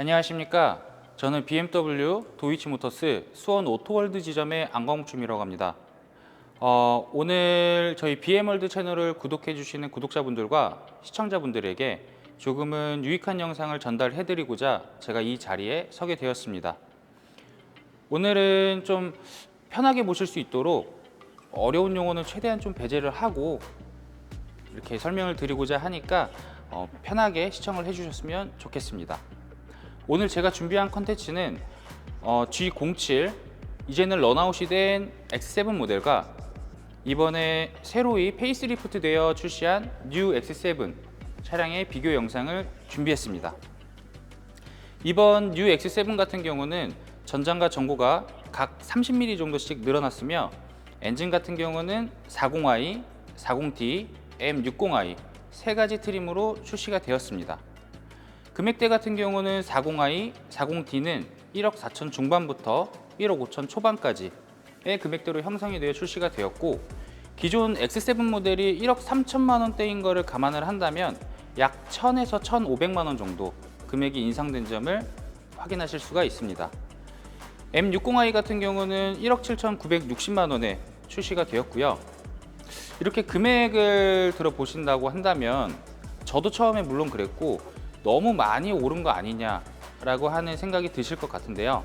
안녕하십니까. 저는 BMW 도이치모터스 수원 오토월드 지점의 안광욱춤이라고 합니다. 오늘 저희 BM월드 채널을 구독해 주시는 구독자분들과 시청자분들에게 조금은 유익한 영상을 전달해 드리고자 제가 이 자리에 서게 되었습니다. 오늘은 좀 편하게 보실 수 있도록 어려운 용어는 최대한 좀 배제를 하고 이렇게 설명을 드리고자 하니까 편하게 시청을 해 주셨으면 좋겠습니다. 오늘 제가 준비한 컨텐츠는 G07 이제는 런아웃이 된 X7 모델과 이번에 새로이 페이스리프트 되어 출시한 뉴 X7 차량의 비교 영상을 준비했습니다. 이번 뉴 X7 같은 경우는 전장과 전고가 각 30mm 정도씩 늘어났으며 엔진 같은 경우는 40i, 40D, M60i 세 가지 트림으로 출시가 되었습니다. 금액대 같은 경우는 40i, 40D는 1억 4천 중반부터 1억 5천 초반까지의 금액대로 형성이 되어 출시가 되었고, 기존 X7 모델이 1억 3천만 원대인 것을 감안을 한다면 약 1000에서 1500만 원 정도 금액이 인상된 점을 확인하실 수가 있습니다. M60i 같은 경우는 1억 7,960만 원에 출시가 되었고요. 이렇게 금액을 들어보신다고 한다면 저도 처음에 물론 그랬고 너무 많이 오른 거 아니냐라고 하는 생각이 드실 것 같은데요.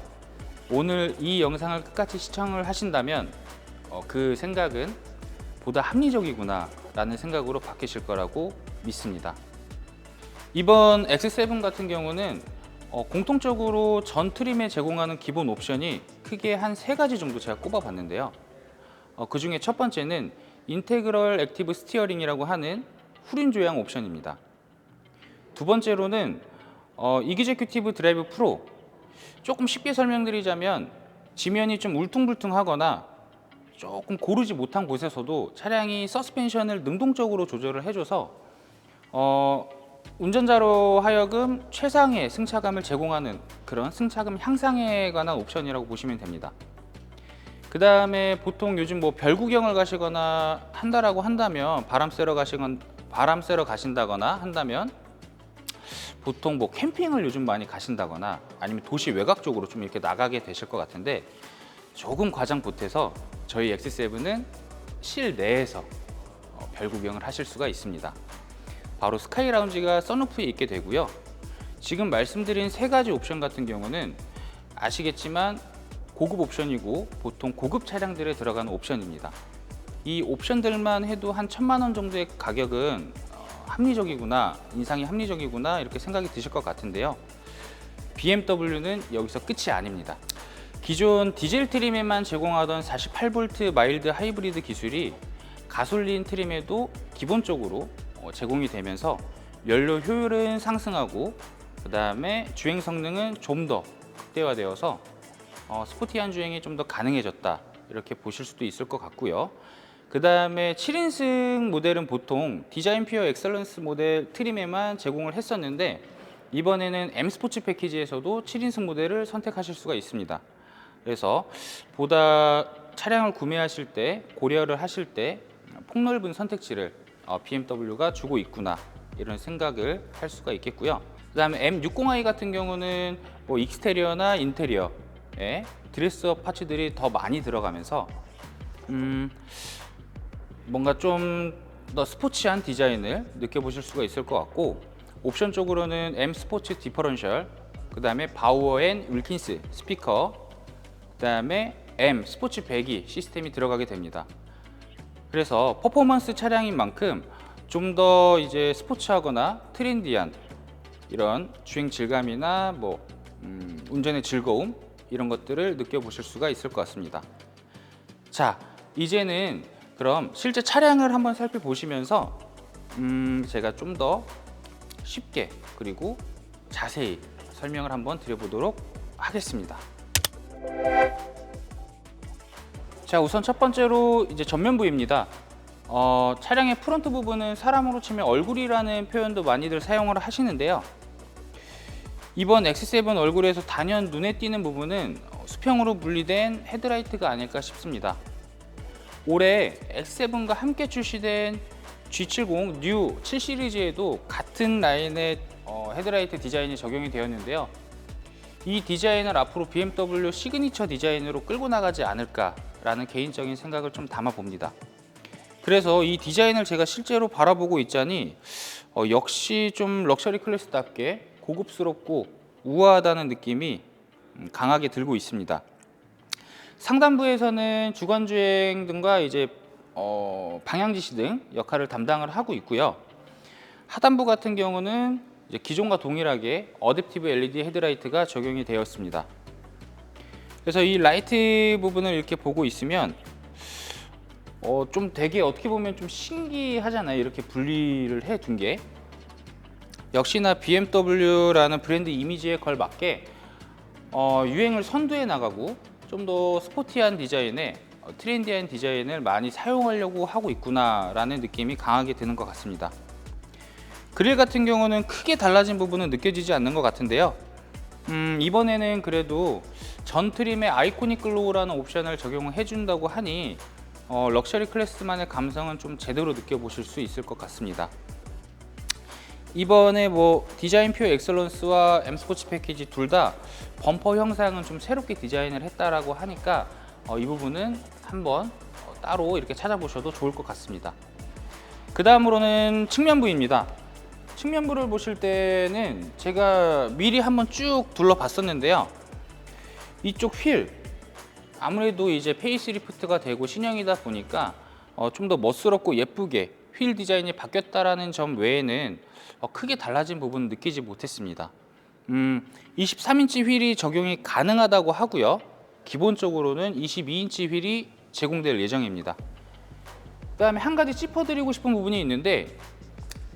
오늘 이 영상을 끝까지 시청을 하신다면 그 생각은 보다 합리적이구나 라는 생각으로 바뀌실 거라고 믿습니다. 이번 X7 같은 경우는 공통적으로 전 트림에 제공하는 기본 옵션이 크게 한 3가지 정도 제가 꼽아봤는데요. 그 중에 첫 번째는 인테그럴 액티브 스티어링이라고 하는 후륜 조향 옵션입니다. 두 번째로는 이그제큐티브 드라이브 프로, 조금 쉽게 설명드리자면 지면이 좀 울퉁불퉁하거나 조금 고르지 못한 곳에서도 차량이 서스펜션을 능동적으로 조절을 해줘서 운전자로 하여금 최상의 승차감을 제공하는 그런 승차감 향상에 관한 옵션이라고 보시면 됩니다. 그 다음에 보통 요즘 별 구경을 가시거나 한다라고 한다면 바람 쐬러 가신다거나 한다면 보통 캠핑을 요즘 많이 가신다거나 아니면 도시 외곽 쪽으로 좀 이렇게 나가게 되실 것 같은데, 조금 과장 보태서 저희 X7은 실내에서 별 구경을 하실 수가 있습니다. 바로 스카이 라운지가 선루프에 있게 되고요. 지금 말씀드린 3가지 옵션 같은 경우는 아시겠지만 고급 옵션이고 보통 고급 차량들에 들어가는 옵션입니다. 이 옵션들만 해도 한 1000만 원 정도의 가격은 합리적이구나, 인상이 합리적이구나 이렇게 생각이 드실 것 같은데요. BMW는 여기서 끝이 아닙니다. 기존 디젤 트림에만 제공하던 48V 마일드 하이브리드 기술이 가솔린 트림에도 기본적으로 제공이 되면서 연료 효율은 상승하고 그 다음에 주행 성능은 좀 더 극대화되어서 스포티한 주행이 좀 더 가능해졌다 이렇게 보실 수도 있을 것 같고요. 그 다음에 7인승 모델은 보통 디자인 퓨어 엑셀런스 모델 트림에만 제공을 했었는데 이번에는 M 스포츠 패키지에서도 7인승 모델을 선택하실 수가 있습니다. 그래서 보다 차량을 구매하실 때 고려를 하실 때 폭넓은 선택지를 BMW가 주고 있구나 이런 생각을 할 수가 있겠고요. 그 다음에 M60i 같은 경우는 익스테리어나 인테리어에 드레스업 파츠들이 더 많이 들어가면서 뭔가 좀 더 스포츠한 디자인을 느껴보실 수가 있을 것 같고, 옵션 쪽으로는 M 스포츠 디퍼런셜, 그 다음에 바우어 앤 윌킨스 스피커, 그 다음에 M 스포츠 배기 시스템이 들어가게 됩니다. 그래서 퍼포먼스 차량인 만큼 좀 더 이제 스포츠하거나 트렌디한 이런 주행 질감이나 운전의 즐거움 이런 것들을 느껴보실 수가 있을 것 같습니다. 자, 이제는 그럼 실제 차량을 한번 살펴보시면서 제가 좀 더 쉽게 그리고 자세히 설명을 한번 드려보도록 하겠습니다. 자, 우선 첫 번째로 이제 전면부입니다. 차량의 프론트 부분은 사람으로 치면 얼굴이라는 표현도 많이들 사용을 하시는데요. 이번 X7 얼굴에서 단연 눈에 띄는 부분은 수평으로 분리된 헤드라이트가 아닐까 싶습니다. 올해 X7과 함께 출시된 G70 뉴 7 시리즈에도 같은 라인의 헤드라이트 디자인이 적용이 되었는데요. 이 디자인을 앞으로 BMW 시그니처 디자인으로 끌고 나가지 않을까라는 개인적인 생각을 좀 담아 봅니다. 그래서 이 디자인을 제가 실제로 바라보고 있자니 역시 좀 럭셔리 클래스답게 고급스럽고 우아하다는 느낌이 강하게 들고 있습니다. 상단부에서는 주간주행 등과 이제 방향지시 등 역할을 담당을 하고 있고요. 하단부 같은 경우는 이제 기존과 동일하게 어댑티브 LED 헤드라이트가 적용이 되어 있습니다. 그래서 이 라이트 부분을 이렇게 보고 있으면 좀 되게 어떻게 보면 좀 신기하잖아요. 이렇게 분리를 해 둔 게. 역시나 BMW라는 브랜드 이미지에 걸맞게 유행을 선도해 나가고 좀 더 스포티한 디자인에 트렌디한 디자인을 많이 사용하려고 하고 있구나라는 느낌이 강하게 드는 것 같습니다. 그릴 같은 경우는 크게 달라진 부분은 느껴지지 않는 것 같은데요. 이번에는 그래도 전 트림에 아이코닉 글로우라는 옵션을 적용해 준다고 하니 럭셔리 클래스만의 감성은 좀 제대로 느껴보실 수 있을 것 같습니다. 이번에 디자인표 엑셀런스와 M 스포츠 패키지 둘 다 범퍼 형상은 좀 새롭게 디자인을 했다라고 하니까 이 부분은 한번 따로 이렇게 찾아보셔도 좋을 것 같습니다. 그 다음으로는 측면부입니다. 측면부를 보실 때는 제가 미리 한번 쭉 둘러봤었는데요. 이쪽 휠 아무래도 이제 페이스리프트가 되고 신형이다 보니까 좀 더 멋스럽고 예쁘게 휠 디자인이 바뀌었다라는 점 외에는 크게 달라진 부분은 느끼지 못했습니다. 23인치 휠이 적용이 가능하다고 하고요. 기본적으로는 22인치 휠이 제공될 예정입니다. 그 다음에 한 가지 짚어드리고 싶은 부분이 있는데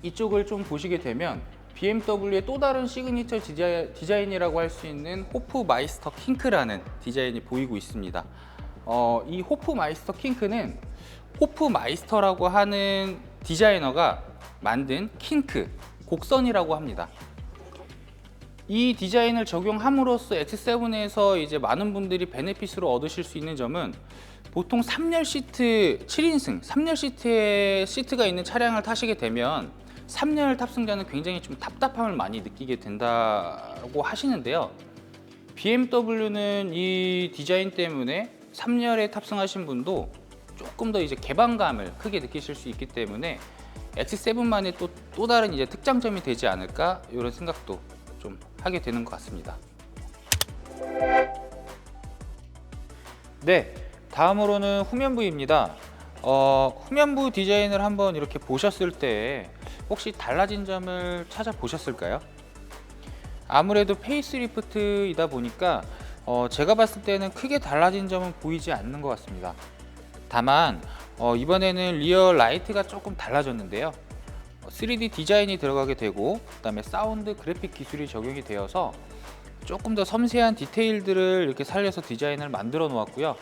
이쪽을 좀 보시게 되면 BMW의 또 다른 시그니처 디자인이라고 할 수 있는 호프마이스터 킹크라는 디자인이 보이고 있습니다. 이 호프마이스터 킹크는 호프마이스터라고 하는 디자이너가 만든 킹크, 곡선이라고 합니다. 이 디자인을 적용함으로써 X7에서 이제 많은 분들이 베네핏으로 얻으실 수 있는 점은 보통 3열 시트 7인승 3열 시트에 시트가 있는 차량을 타시게 되면 3열 탑승자는 굉장히 좀 답답함을 많이 느끼게 된다고 하시는데요. BMW는 이 디자인 때문에 3열에 탑승하신 분도 조금 더 이제 개방감을 크게 느끼실 수 있기 때문에 X7만의 또 다른 이제 특장점이 되지 않을까 이런 생각도 좀 하게 되는 것 같습니다. 네, 다음으로는 후면부입니다. 후면부 디자인을 한번 이렇게 보셨을 때 혹시 달라진 점을 찾아보셨을까요? 아무래도 페이스리프트이다 보니까 제가 봤을 때는 크게 달라진 점은 보이지 않는 것 같습니다. 다만 이번에는 리어 라이트가 조금 달라졌는데요. 3D 디자인이 들어가게 되고 그 다음에 사운드 그래픽 기술이 적용이 되어서 조금 더 섬세한 디테일들을 이렇게 살려서 디자인을 만들어 놓았고요.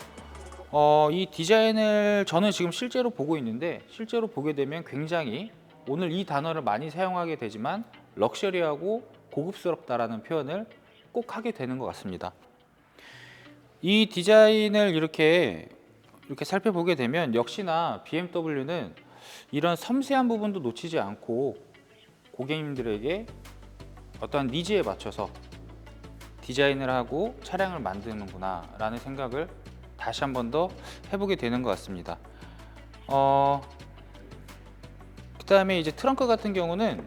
이 디자인을 저는 지금 실제로 보고 있는데 실제로 보게 되면 굉장히 오늘 이 단어를 많이 사용하게 되지만 럭셔리하고 고급스럽다라는 표현을 꼭 하게 되는 것 같습니다. 이 디자인을 이렇게 살펴보게 되면 역시나 BMW는 이런 섬세한 부분도 놓치지 않고 고객님들에게 어떠한 니즈에 맞춰서 디자인을 하고 차량을 만드는구나 라는 생각을 다시 한 번 더 해보게 되는 것 같습니다. 그 다음에 이제 트렁크 같은 경우는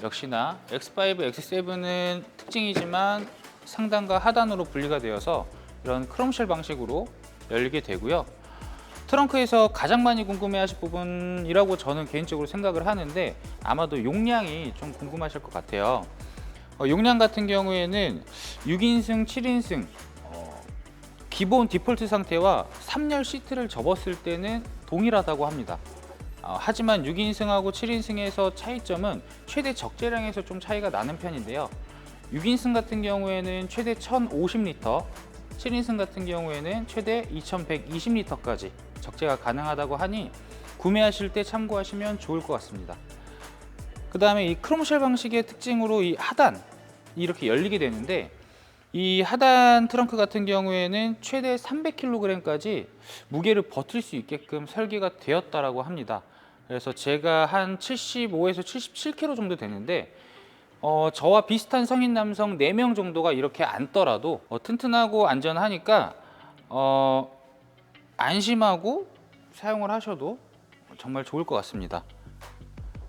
역시나 X5, X7은 특징이지만 상단과 하단으로 분리가 되어서 이런 크롬쉘 방식으로 열리게 되고요. 트렁크에서 가장 많이 궁금해하실 부분이라고 저는 개인적으로 생각을 하는데 아마도 용량이 좀 궁금하실 것 같아요. 용량 같은 경우에는 6인승, 7인승 기본 디폴트 상태와 3열 시트를 접었을 때는 동일하다고 합니다. 하지만 6인승하고 7인승에서 차이점은 최대 적재량에서 좀 차이가 나는 편인데요. 6인승 같은 경우에는 최대 1050리터, 7인승 같은 경우에는 최대 2120리터까지 적재가 가능하다고 하니 구매하실 때 참고하시면 좋을 것 같습니다. 그 다음에 이 크롬쉘 방식의 특징으로 이 하단이 이렇게 열리게 되는데 이 하단 트렁크 같은 경우에는 최대 300kg까지 무게를 버틸 수 있게끔 설계가 되었다라고 합니다. 그래서 제가 한 75에서 77kg 정도 되는데 저와 비슷한 성인 남성 4명 정도가 이렇게 앉더라도 튼튼하고 안전하니까 안심하고 사용을 하셔도 정말 좋을 것 같습니다.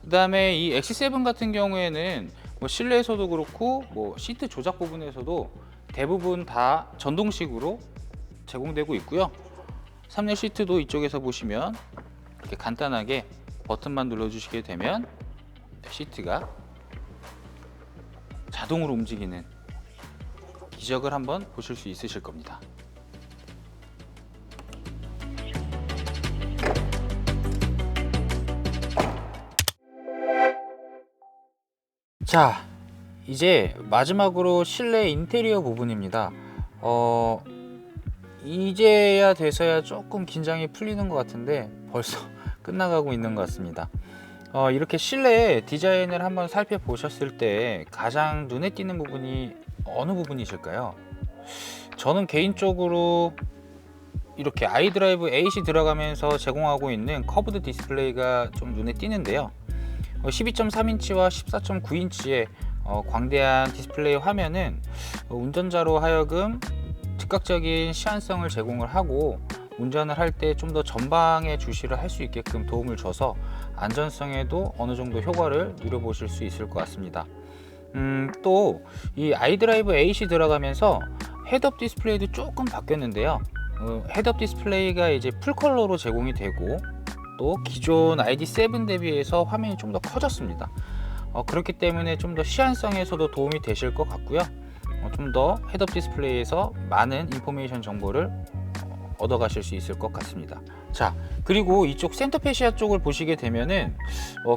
그 다음에 이 X7 같은 경우에는 뭐 실내에서도 그렇고 뭐 시트 조작 부분에서도 대부분 다 전동식으로 제공되고 있고요. 3열 시트도 이쪽에서 보시면 이렇게 간단하게 버튼만 눌러주시게 되면 시트가 자동으로 움직이는 기적을 한번 보실 수 있으실 겁니다. 자, 이제 마지막으로 실내 인테리어 부분입니다. 이제야 돼서야 조금 긴장이 풀리는 것 같은데 벌써 끝나가고 있는 것 같습니다. 이렇게 실내 디자인을 한번 살펴보셨을 때 가장 눈에 띄는 부분이 어느 부분이실까요? 저는 개인적으로 이렇게 아이드라이브 8이 들어가면서 제공하고 있는 커브드 디스플레이가 좀 눈에 띄는데요. 12.3인치와 14.9인치의 광대한 디스플레이 화면은 운전자로 하여금 즉각적인 시안성을 제공을 하고 운전을 할 때 좀 더 전방에 주시를 할 수 있게끔 도움을 줘서 안전성에도 어느 정도 효과를 누려보실 수 있을 것 같습니다. 또 이 아이드라이브 8이 들어가면서 헤드업 디스플레이도 조금 바뀌었는데요. 헤드업 디스플레이가 이제 풀컬러로 제공이 되고 또 기존 ID7 대비해서 화면이 좀 더 커졌습니다. 그렇기 때문에 좀 더 시안성에서도 도움이 되실 것 같고요. 좀 더 헤드업 디스플레이에서 많은 인포메이션 정보를 얻어가실 수 있을 것 같습니다. 자, 그리고 이쪽 센터 페시아 쪽을 보시게 되면은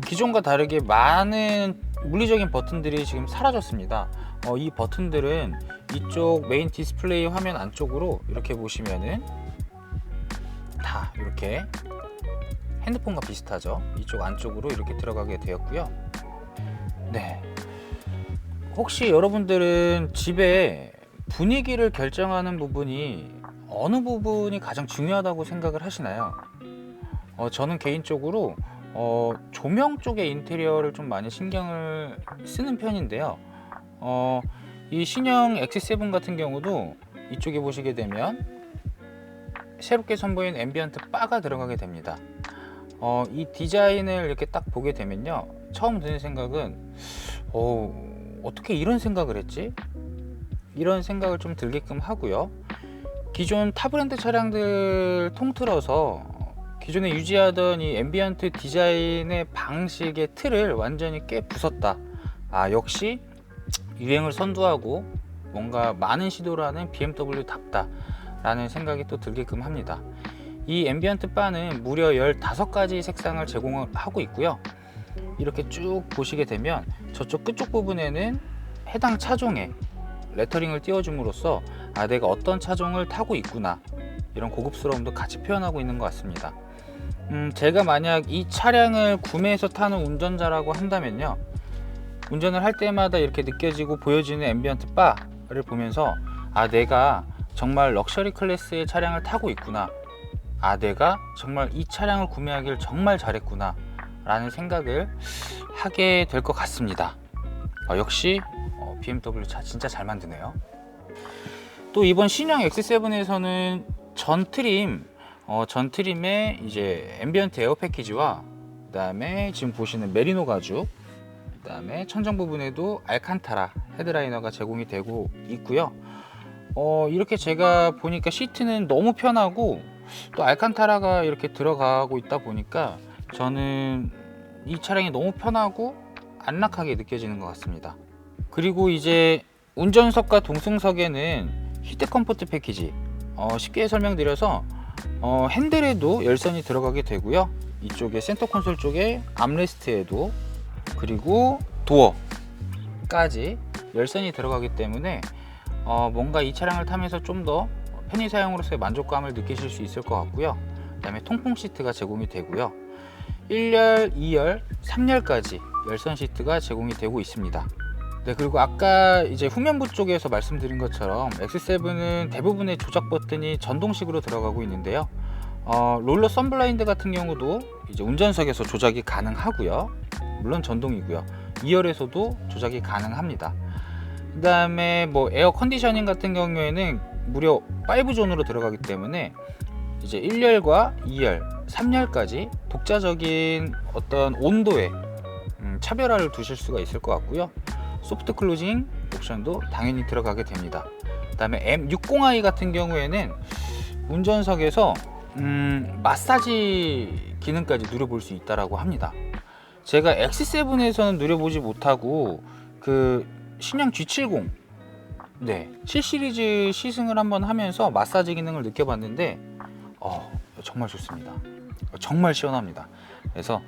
기존과 다르게 많은 물리적인 버튼들이 지금 사라졌습니다. 이 버튼들은 이쪽 메인 디스플레이 화면 안쪽으로 이렇게 보시면은 다 이렇게 핸드폰과 비슷하죠. 이쪽 안쪽으로 이렇게 들어가게 되었고요. 네. 혹시 여러분들은 집의 분위기를 결정하는 부분이 어느 부분이 가장 중요하다고 생각을 하시나요? 저는 개인적으로 조명 쪽의 인테리어를 좀 많이 신경을 쓰는 편인데요. 이 신형 X7 같은 경우도 이쪽에 보시게 되면 새롭게 선보인 앰비언트 바가 들어가게 됩니다. 이 디자인을 이렇게 딱 보게 되면요, 처음 드는 생각은 어떻게 이런 생각을 했지? 이런 생각을 좀 들게끔 하고요. 기존 타 브랜드 차량들 통틀어서 기존에 유지하던 이 앰비언트 디자인의 방식의 틀을 완전히 깨 부쉈다. 역시 유행을 선도하고 뭔가 많은 시도를 하는 BMW답다 라는 생각이 또 들게끔 합니다. 이 앰비언트 바는 무려 15가지 색상을 제공하고 있고요. 이렇게 쭉 보시게 되면 저쪽 끝쪽 부분에는 해당 차종에 레터링을 띄워줌으로써 내가 어떤 차종을 타고 있구나, 이런 고급스러움도 같이 표현하고 있는 것 같습니다. 제가 만약 이 차량을 구매해서 타는 운전자라고 한다면요, 운전을 할 때마다 이렇게 느껴지고 보여지는 앰비언트 바를 보면서 내가 정말 럭셔리 클래스의 차량을 타고 있구나, 내가 정말 이 차량을 구매하길 정말 잘했구나 라는 생각을 하게 될 것 같습니다. 역시 BMW 차 진짜 잘 만드네요. 또 이번 신형 X7에서는 전 트림에 이제 앰비언트 에어 패키지와 그다음에 지금 보시는 메리노 가죽, 그다음에 천정 부분에도 알칸타라 헤드라이너가 제공이 되고 있고요. 이렇게 제가 보니까 시트는 너무 편하고 또 알칸타라가 이렇게 들어가고 있다 보니까 저는 이 차량이 너무 편하고 안락하게 느껴지는 것 같습니다. 그리고 이제 운전석과 동승석에는 히트 컴포트 패키지, 쉽게 설명드려서 핸들에도 열선이 들어가게 되고요. 이쪽에 센터 콘솔 쪽에 암레스트에도, 그리고 도어까지 열선이 들어가기 때문에 뭔가 이 차량을 타면서 좀 더 편의 사용으로서의 만족감을 느끼실 수 있을 것 같고요. 그 다음에 통풍 시트가 제공이 되고요. 1열, 2열, 3열까지 열선 시트가 제공이 되고 있습니다. 네, 그리고 아까 이제 후면부 쪽에서 말씀드린 것처럼 X7은 대부분의 조작 버튼이 전동식으로 들어가고 있는데요. 롤러 선블라인드 같은 경우도 이제 운전석에서 조작이 가능하고요. 물론 전동이고요. 2열에서도 조작이 가능합니다. 그 다음에 뭐 에어 컨디셔닝 같은 경우에는 무려 5존으로 들어가기 때문에 이제 1열과 2열, 3열까지 독자적인 어떤 온도에 차별화를 두실 수가 있을 것 같고요. 소프트 클로징 옵션도 당연히 들어가게 됩니다. 그 다음에 M60i 같은 경우에는 운전석에서 마사지 기능까지 누려볼 수 있다고 합니다. 제가 X7에서는 누려보지 못하고 그 신형 G70 7 시리즈 시승을 한번 하면서 마사지 기능을 느껴봤는데 정말 좋습니다. 정말 시원합니다. 그래서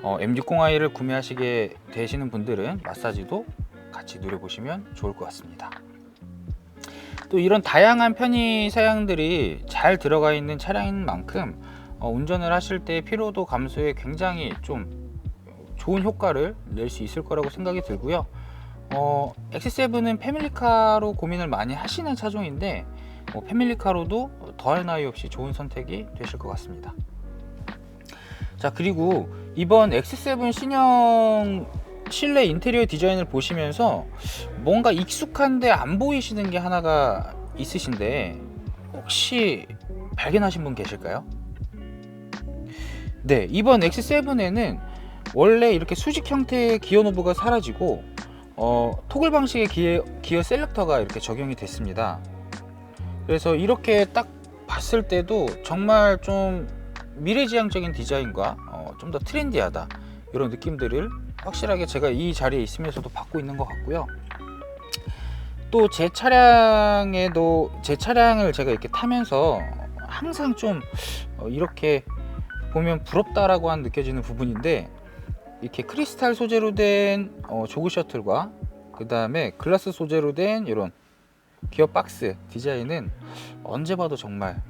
M60i를 구매하시게 되시는 분들은 마사지도 같이 누려보시면 좋을 것 같습니다. 또 이런 다양한 편의 사양들이 잘 들어가 있는 차량인 만큼 운전을 하실 때 피로도 감소에 굉장히 좀 좋은 효과를 낼 수 있을 거라고 생각이 들고요. X7은 패밀리카로 고민을 많이 하시는 차종인데 패밀리카로도 더할 나위 없이 좋은 선택이 되실 것 같습니다. 자, 그리고 이번 X7 신형 실내 인테리어 디자인을 보시면서 뭔가 익숙한데 안 보이시는 게 하나가 있으신데 혹시 발견하신 분 계실까요? 네, 이번 X7에는 원래 이렇게 수직 형태의 기어 노브가 사라지고 토글 방식의 기어 셀렉터가 이렇게 적용이 됐습니다. 그래서 이렇게 딱 봤을 때도 정말 좀 미래지향적인 디자인과 좀 더 트렌디하다 이런 느낌들을 확실하게 제가 이 자리에 있으면서도 받고 있는 것 같고요. 또 제 차량을 제가 이렇게 타면서 항상 좀 이렇게 보면 부럽다라고 한 느껴지는 부분인데, 이렇게 크리스탈 소재로 된 조그 셔틀과 그 다음에 글라스 소재로 된 이런 기어 박스 디자인은 언제 봐도 정말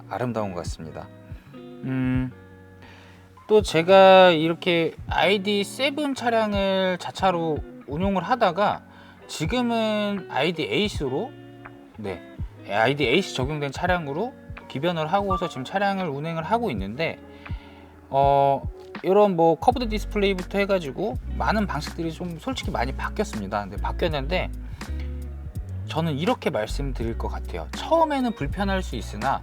아름다운 것 같습니다. 또 제가 이렇게 ID7 차량을 자차로 운용을 하다가 지금은 ID8로 ID8 적용된 차량으로 기변을 하고서 지금 차량을 운행을 하고 있는데, 이런 뭐 커브드 디스플레이부터 해가지고 많은 방식들이 좀 솔직히 많이 바뀌었습니다. 근데 바뀌었는데 저는 이렇게 말씀드릴 것 같아요. 처음에는 불편할 수 있으나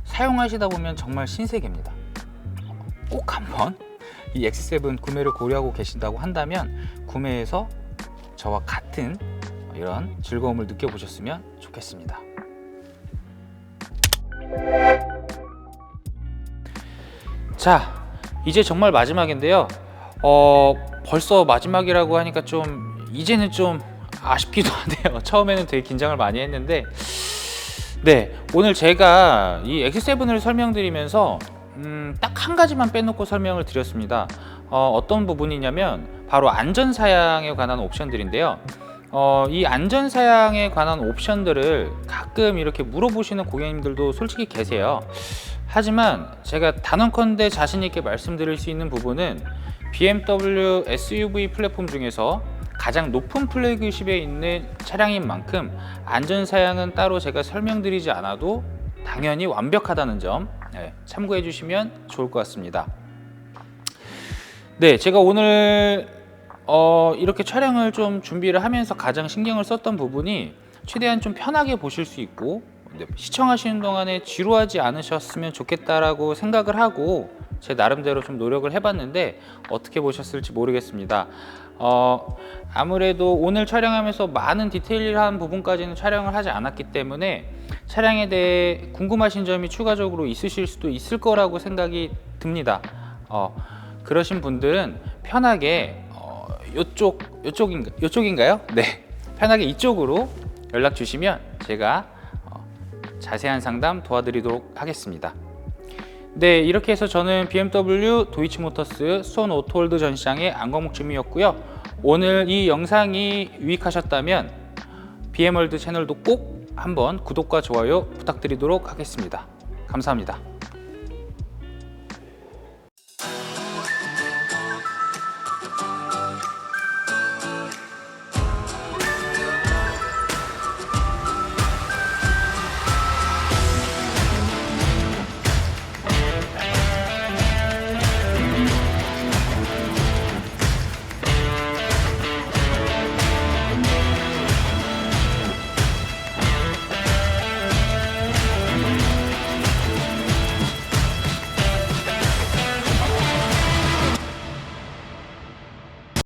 사용하시다 보면 정말 신세계입니다. 꼭 한번 이 X7 구매를 고려하고 계신다고 한다면 구매해서 저와 같은 이런 즐거움을 느껴보셨으면 좋겠습니다. 자, 이제 정말 마지막인데요. 벌써 마지막이라고 하니까 좀 이제는 좀 아쉽기도 하네요. 처음에는 되게 긴장을 많이 했는데, 오늘 제가 이 X7을 설명드리면서 딱 한 가지만 빼놓고 설명을 드렸습니다. 어떤 부분이냐면 바로 안전사양에 관한 옵션들인데요. 이 안전사양에 관한 옵션들을 가끔 이렇게 물어보시는 고객님들도 솔직히 계세요. 하지만 제가 단언컨대 자신있게 말씀드릴 수 있는 부분은 BMW SUV 플랫폼 중에서 가장 높은 플래그십에 있는 차량인 만큼 안전사양은 따로 제가 설명드리지 않아도 당연히 완벽하다는 점 참고해 주시면 좋을 것 같습니다. 제가 오늘 이렇게 촬영을 좀 준비를 하면서 가장 신경을 썼던 부분이 최대한 좀 편하게 보실 수 있고 시청하시는 동안에 지루하지 않으셨으면 좋겠다라고 생각을 하고 제 나름대로 좀 노력을 해봤는데 어떻게 보셨을지 모르겠습니다. 아무래도 오늘 촬영하면서 많은 디테일한 부분까지는 촬영을 하지 않았기 때문에 차량에 대해 궁금하신 점이 추가적으로 있으실 수도 있을 거라고 생각이 듭니다. 그러신 분들은 편하게 요쪽인가요? 네, 편하게 이쪽으로 연락 주시면 제가 자세한 상담 도와드리도록 하겠습니다. 이렇게 해서 저는 BMW 도이치모터스 수원 오토월드 전시장의 안광목주미였고요. 오늘 이 영상이 유익하셨다면 BM월드 채널도 꼭 한번 구독과 좋아요 부탁드리도록 하겠습니다. 감사합니다.